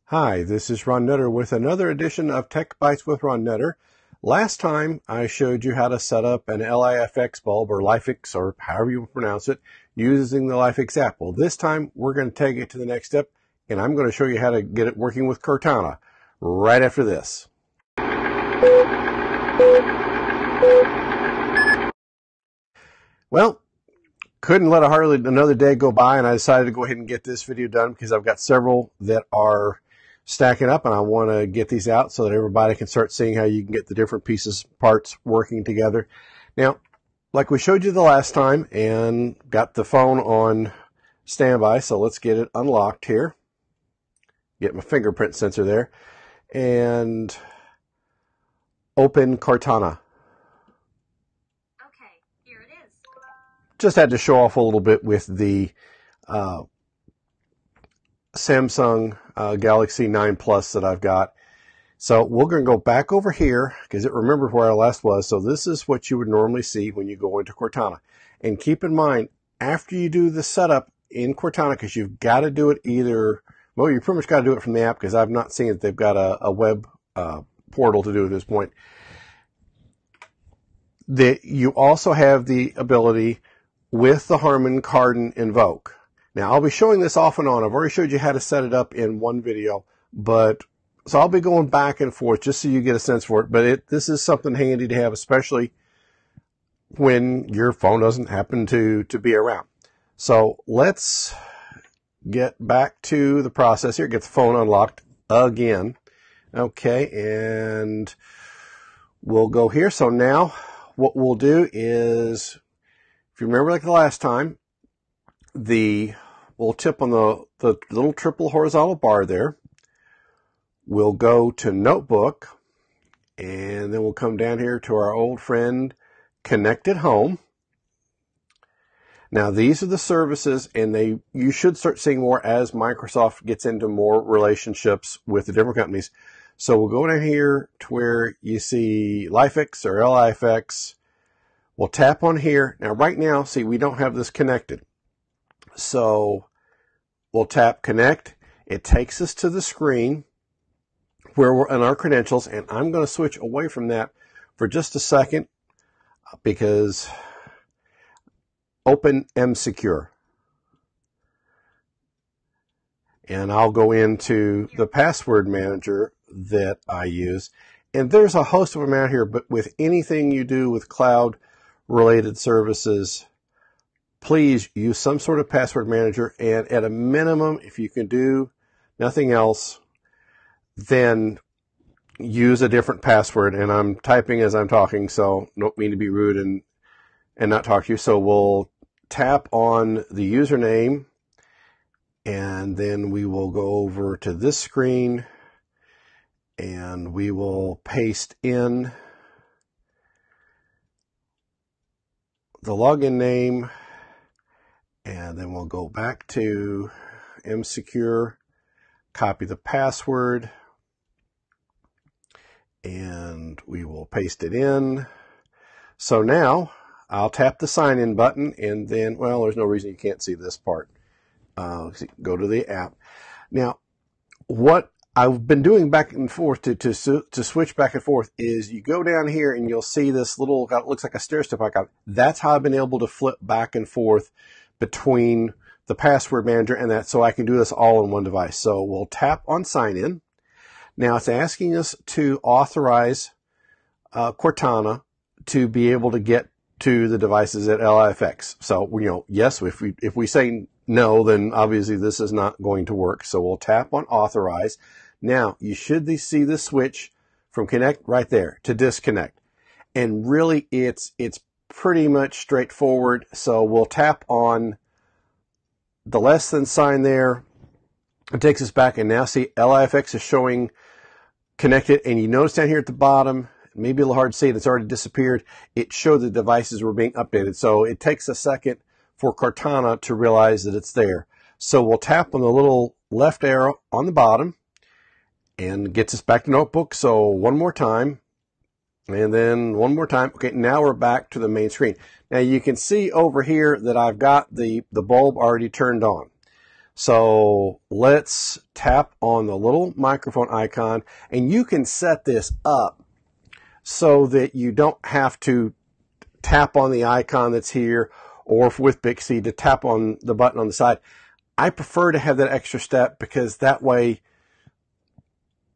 Hi, this is Ron Nutter with another edition of Tech Bytes with Ron Nutter. Last time I showed you how to set up an LIFX bulb or LIFX or however you pronounce it using the LIFX app. Well, this time we're going to take it to the next step and I'm going to show you how to get it working with Cortana right after this. Well, couldn't let hardly another day go by and I decided to go ahead and get this video done because I've got several that are stacking up and I want to get these out so that everybody can start seeing how you can get the different pieces, parts working together. Now, like we showed you the last time and got the phone on standby, so let's get it unlocked here. Get my fingerprint sensor there and open Cortana. Okay, here it is. Just had to show off a little bit with the Samsung Galaxy 9 Plus that I've got. So we're going to go back over here because it remembers where I last was. So this is what you would normally see when you go into Cortana. And keep in mind, after you do the setup in Cortana, because you've got to do it either, well, you pretty much got to do it from the app because I've not seen that they've got a web portal to do at this point. You also have the ability with the Harman Kardon Invoke. Now, I'll be showing this off and on. I've already showed you how to set it up in one video, so I'll be going back and forth just so you get a sense for it. But this is something handy to have, especially when your phone doesn't happen to be around. So let's get back to the process here, get the phone unlocked again. Okay, and we'll go here. So now what we'll do is, if you remember like the last time, we'll tip on the little triple horizontal bar there. We'll go to Notebook, and then we'll come down here to our old friend Connected Home. Now these are the services, and you should start seeing more as Microsoft gets into more relationships with the different companies. So we'll go down here to where you see LIFX or LIFX. We'll tap on here. Now right now, see, we don't have this connected. So we'll tap Connect. It takes us to the screen where we're in our credentials, and I'm going to switch away from that for just a second because open mSecure. And I'll go into the password manager that I use. And there's a host of them out here, but with anything you do with cloud related services, please use some sort of password manager, and at a minimum, if you can do nothing else, then use a different password. And I'm typing as I'm talking, so don't mean to be rude and not talk to you. So we'll tap on the username, and then we will go over to this screen, and we will paste in the login name. And then we'll go back to mSecure, copy the password, and we will paste it in. So now I'll tap the sign in button, and then, well, there's no reason you can't see this part. Go to the app. Now, what I've been doing back and forth to switch back and forth is you go down here and you'll see this little, it looks like a stair step icon. That's how I've been able to flip back and forth between the password manager and that, so I can do this all on one device. So we'll tap on sign in. Now it's asking us to authorize Cortana to be able to get to the devices at LIFX. So, yes, if we say no, then obviously this is not going to work. So we'll tap on authorize. Now you should see the switch from connect right there to disconnect. And really it's pretty much straightforward. So we'll tap on the less than sign there. It takes us back, and now see LIFX is showing connected. And you notice down here at the bottom, maybe a little hard to see it, it's already disappeared. It showed the devices were being updated. So it takes a second for Cortana to realize that it's there. So we'll tap on the little left arrow on the bottom and gets us back to Notebook. So one more time. And then one more time. Okay, now we're back to the main screen. Now you can see over here that I've got the bulb already turned on. So let's tap on the little microphone icon, and you can set this up so that you don't have to tap on the icon that's here, or with Bixby to tap on the button on the side. I prefer to have that extra step because that way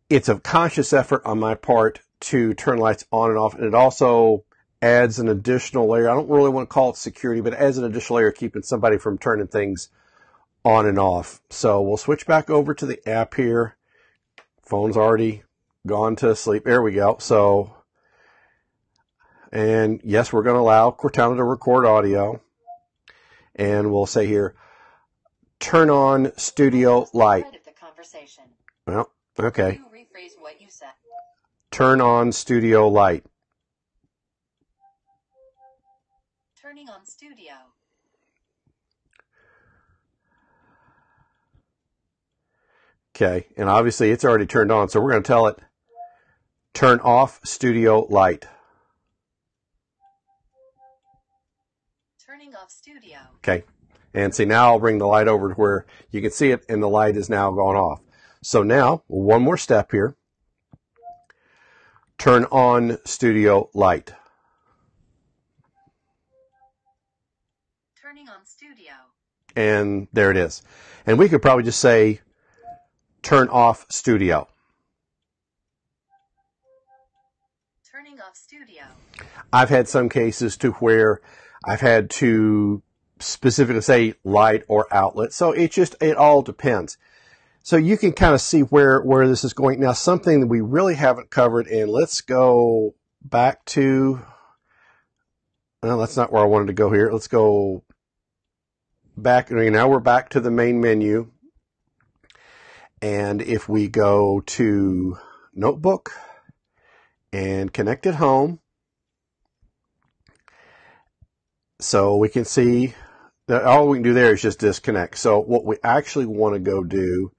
it's a conscious effort on my part to turn lights on and off, and it also adds an additional layer. I don't really want to call it security, but it adds an additional layer keeping somebody from turning things on and off. So we'll switch back over to the app here. Phone's already gone to sleep. There we go. So, and yes, we're going to allow Cortana to record audio. And we'll say here, turn on studio light. Well, okay. Rephrase what you said. Turn on studio light. Turning on studio. Okay, and obviously it's already turned on, so we're going to tell it, turn off studio light. Turning off studio. Okay, and see, now I'll bring the light over to where you can see it, and the light is now gone off. So now, one more step here. Turn on studio light. Turning on studio. And there it is. And we could probably just say, turn off studio. Turning off studio. I've had some cases to where I've had to specifically say light or outlet. So it all depends. So you can kind of see where this is going. Now, something that we really haven't covered, and let's go back to, well, that's not where I wanted to go here. Let's go back. Now we're back to the main menu. And if we go to Notebook and Connected Home, so we can see that all we can do there is just disconnect. So what we actually want to go do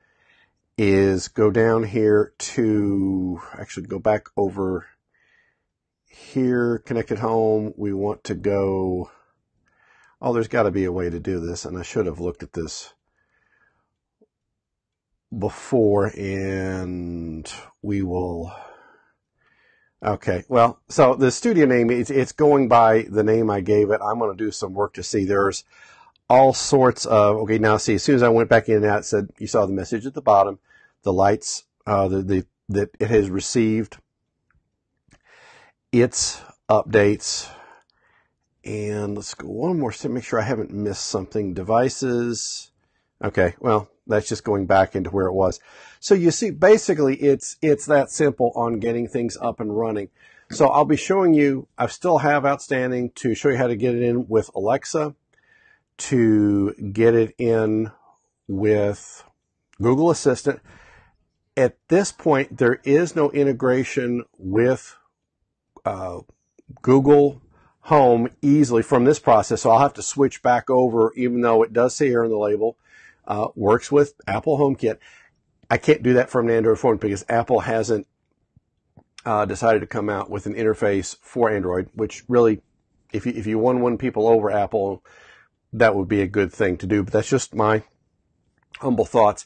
is go down here to, actually go back over here, Connected Home. We want to go, oh, there's got to be a way to do this, and I should have looked at this before, and we will, okay, well, so the studio name, it's going by the name I gave it. I'm going to do some work to see. There's all sorts of, okay, now see, as soon as I went back in and out, it said, you saw the message at the bottom, the lights that it has received, its updates, and let's go one more step, make sure I haven't missed something. Devices, okay, well, that's just going back into where it was. So you see, basically, it's that simple on getting things up and running. So I'll be showing you, I still have outstanding to show you how to get it in with Alexa, to get it in with Google Assistant. At this point, there is no integration with Google Home easily from this process, so I'll have to switch back over, even though it does say here on the label, works with Apple HomeKit. I can't do that from an Android phone because Apple hasn't decided to come out with an interface for Android, which really, if you won people over Apple, that would be a good thing to do. But that's just my humble thoughts.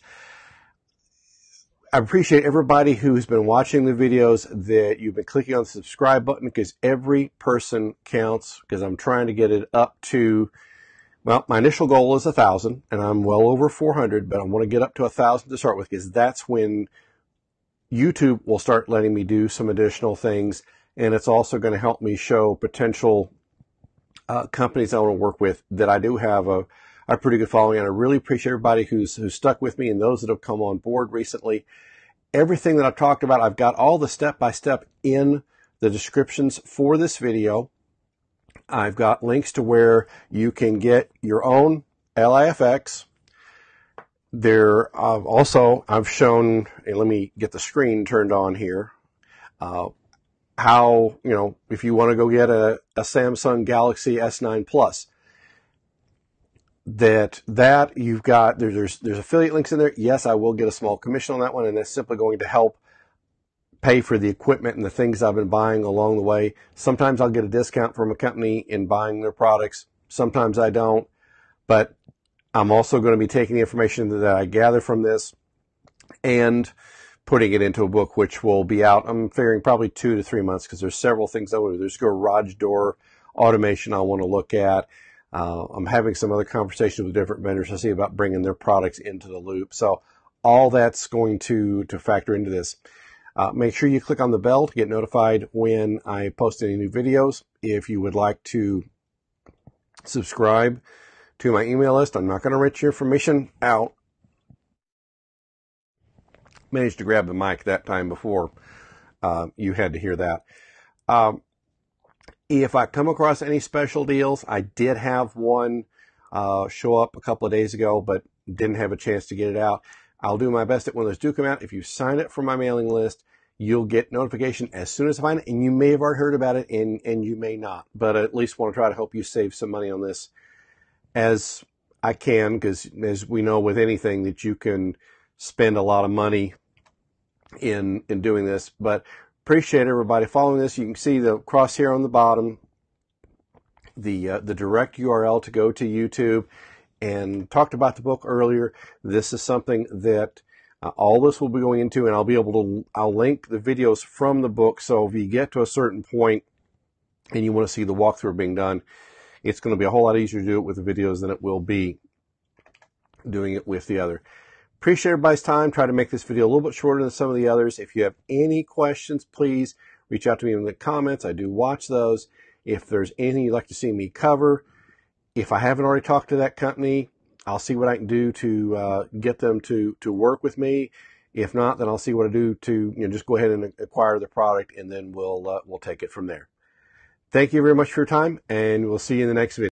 I appreciate everybody who's been watching the videos, that you've been clicking on the subscribe button, because every person counts, because I'm trying to get it up to, well, my initial goal is 1,000, and I'm well over 400, but I want to get up to 1,000 to start with, because that's when YouTube will start letting me do some additional things, and it's also going to help me show potential companies I want to work with that I do have a pretty good following. And I really appreciate everybody who's stuck with me and those that have come on board recently. Everything that I've talked about, I've got all the step-by-step in the descriptions for this video. I've got links to where you can get your own LIFX. There, also, I've shown, and let me get the screen turned on here, how, if you want to go get a Samsung Galaxy S9 Plus, that you've got, there's affiliate links in there. Yes, I will get a small commission on that one, and that's simply going to help pay for the equipment and the things I've been buying along the way. Sometimes I'll get a discount from a company in buying their products. Sometimes I don't. But I'm also going to be taking the information that I gather from this and putting it into a book, which will be out, I'm figuring probably 2 to 3 months, because there's several things I want to do. There's garage door automation I want to look at. I'm having some other conversations with different vendors to see about bringing their products into the loop. So all that's going to factor into this. Make sure you click on the bell to get notified when I post any new videos. If you would like to subscribe to my email list, I'm not going to rent your information out. Managed to grab the mic that time before you had to hear that. If I come across any special deals, I did have one show up a couple of days ago, but didn't have a chance to get it out. I'll do my best that when those do come out, if you sign up for my mailing list, you'll get notification as soon as I find it, and you may have already heard about it, and you may not, but I at least want to try to help you save some money on this as I can, because as we know with anything that you can spend a lot of money in doing this. But appreciate everybody following this. You can see the crosshair on the bottom, the direct URL to go to YouTube, and talked about the book earlier. This is something that all this will be going into, and I'll link the videos from the book. So if you get to a certain point and you want to see the walkthrough being done, it's going to be a whole lot easier to do it with the videos than it will be doing it with the other. Appreciate everybody's time. Try to make this video a little bit shorter than some of the others. If you have any questions, please reach out to me in the comments. I do watch those. If there's anything you'd like to see me cover, if I haven't already talked to that company, I'll see what I can do to get them to work with me. If not, then I'll see what I do to just go ahead and acquire the product, and then we'll take it from there. Thank you very much for your time, and we'll see you in the next video.